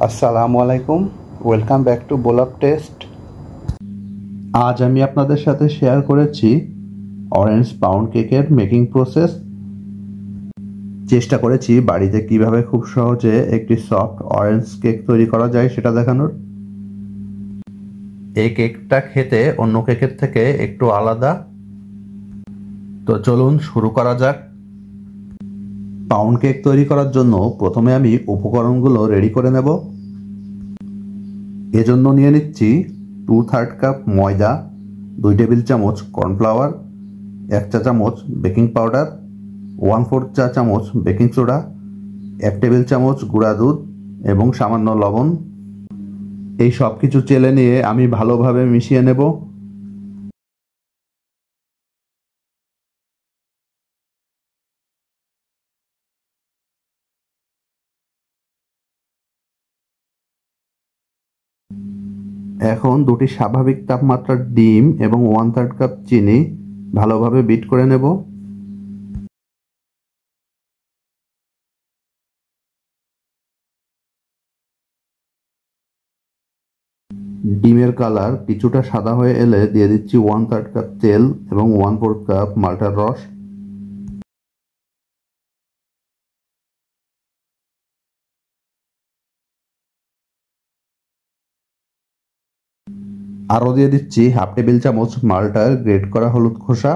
আসসালামু আলাইকুম, welcome back to বোলাপ test. আজ আমি আপনাদের সাথে শেয়ার করেছি অরেঞ্জ পাউন্ড কেকের মেকিং প্রসেস। চেষ্টা করেছি বাড়িতে কিভাবে খুব সহজে একটি সফট অরেঞ্জ কেক তৈরি করা যায় সেটা দেখানোর। এই কেকটা খেতে অন্য কেকের থেকে একটু আলাদা। তো চলুন শুরু করা যাক। পাউন্ড কেক তৈরি করার জন্য প্রথমে আমি উপকরণগুলো রেডি করে নেব। এজন্য নিয়ে নিচ্ছি 2/3 কাপ ময়দা, 2 টেবিল চামচ কর্নফ্লাওয়ার, 1 চা চামচ বেকিং পাউডার, 1/4 চা চামচ বেকিং সোডা, 1 টেবিল চামচ গুঁড়া দুধ এবং সামান্য লবণ। এই সব কিছু চেলে নিয়ে আমি ভালোভাবে মিশিয়ে নেব। এখন দুটি স্বাভাবিক তাপমাত্রার ডিম এবং 1/3 কাপ চিনি ভালোভাবে বিট করে নেব। ডিমের কালার কিছুটা সাদা হয়ে এলে দিয়ে দিচ্ছি 1/3 কাপ তেল এবং 1/4 কাপ মাল্টার রস। আরও দিয়ে দিচ্ছি 1/2 টেবিল চামচ মাল্টার গ্রেট করা হলুদ খোসা।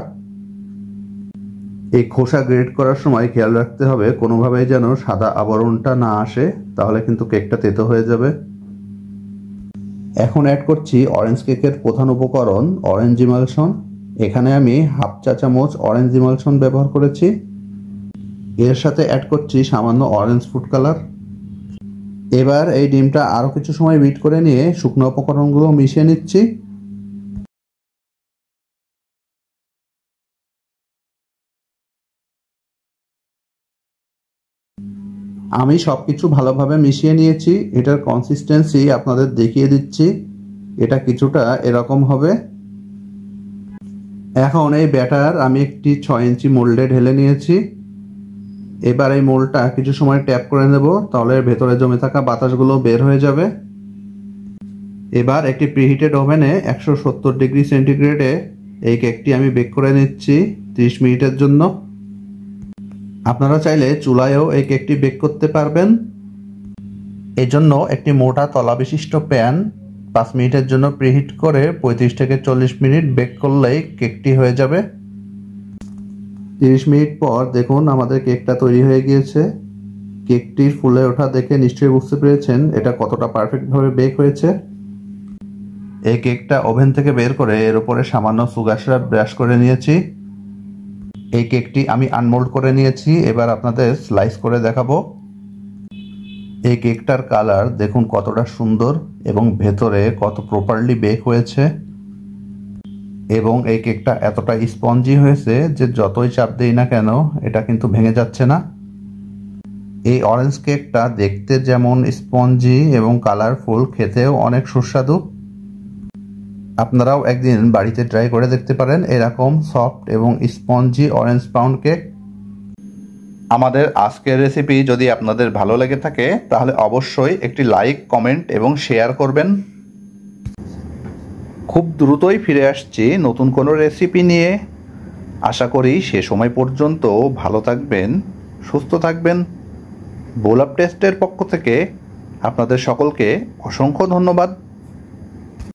এই খোসা গ্রেট করার সময় খেয়াল রাখতে হবে কোনোভাবেই যেন সাদা আবরণটা না আসে, তাহলে কিন্তু কেকটা তেতো হয়ে যাবে। এখন অ্যাড করছি অরেঞ্জ কেকের প্রধান উপকরণ অরেঞ্জ ইমালশন। এখানে আমি 1/2 চা চামচ অরেঞ্জ ইমালশন ব্যবহার করেছি। এর সাথে অ্যাড করছি সামান্য অরেঞ্জ ফুড কালার। এবার এই ডিমটা আরও কিছু সময় বিট করে নিয়ে শুকনো উপকরণগুলো মিশিয়ে নিচ্ছি। আমি সবকিছু ভালোভাবে মিশিয়ে নিয়েছি। এটার কনসিস্টেন্সি আপনাদের দেখিয়ে দিচ্ছি। এটা কিছুটা এরকম হবে। এখন এই ব্যাটার আমি একটি 6 ইঞ্চি মোল্ডে ঢেলে নিয়েছি। এবার এই মোল্ডটা কিছু সময় ট্যাপ করে নেব, তাহলে ভেতরে জমে থাকা বাতাসগুলো বের হয়ে যাবে। এবার একটি প্রিহিটেড ওভেনে 170 ডিগ্রি সেন্টিগ্রেডে এই কেকটি আমি বেক করে নিচ্ছি 30 মিনিটের জন্য। আপনারা চাইলে চুলায়ও এই কেকটি বেক করতে পারবেন। এজন্য একটি মোটা তলা বিশিষ্ট প্যান 5 মিনিটের জন্য প্রিহিট করে 35 থেকে 40 মিনিট বেক করলেই কেকটি হয়ে যাবে। 30 মিনিট পর দেখুন আমাদের কেকটা তৈরি হয়ে গিয়েছে। কেকটির ফুলে ওঠা দেখে নিশ্চয়ই বুঝতে পেরেছেন এটা কতটা পারফেক্টভাবে বেক হয়েছে। এই কেকটা ওভেন থেকে বের করে এর উপরে সামান্য সুগার সিরাপ ব্রাশ করে নিয়েছি। এই কেকটি আমি আনমোল্ড করে নিয়েছি। এবার আপনাদের স্লাইস করে দেখাবো। এই কেকটার কালার দেখুন কতটা সুন্দর এবং ভেতরে কত প্রপারলি বেক হয়েছে, এবং এই কেকটা এতটা স্পঞ্জি হয়েছে যে যতই চাপ দেই না কেন এটা কিন্তু ভেঙে যাচ্ছে না। এই অরেঞ্জ কেকটা দেখতে যেমন স্পঞ্জি এবং কালারফুল, খেতেও অনেক সুস্বাদু। আপনারাও একদিন বাড়িতে ট্রাই করে দেখতে পারেন এরকম সফট এবং স্পঞ্জি অরেঞ্জ পাউন্ড কেক। আমাদের আজকের রেসিপি যদি আপনাদের ভালো লেগে থাকে তাহলে অবশ্যই একটি লাইক, কমেন্ট এবং শেয়ার করবেন। খুব দ্রুতই ফিরে আসছি নতুন কোনো রেসিপি নিয়ে। আশা করি সে সময় পর্যন্ত ভালো থাকবেন, সুস্থ থাকবেন। বোলাপ টেস্টের পক্ষ থেকে আপনাদের সকলকে অসংখ্য ধন্যবাদ।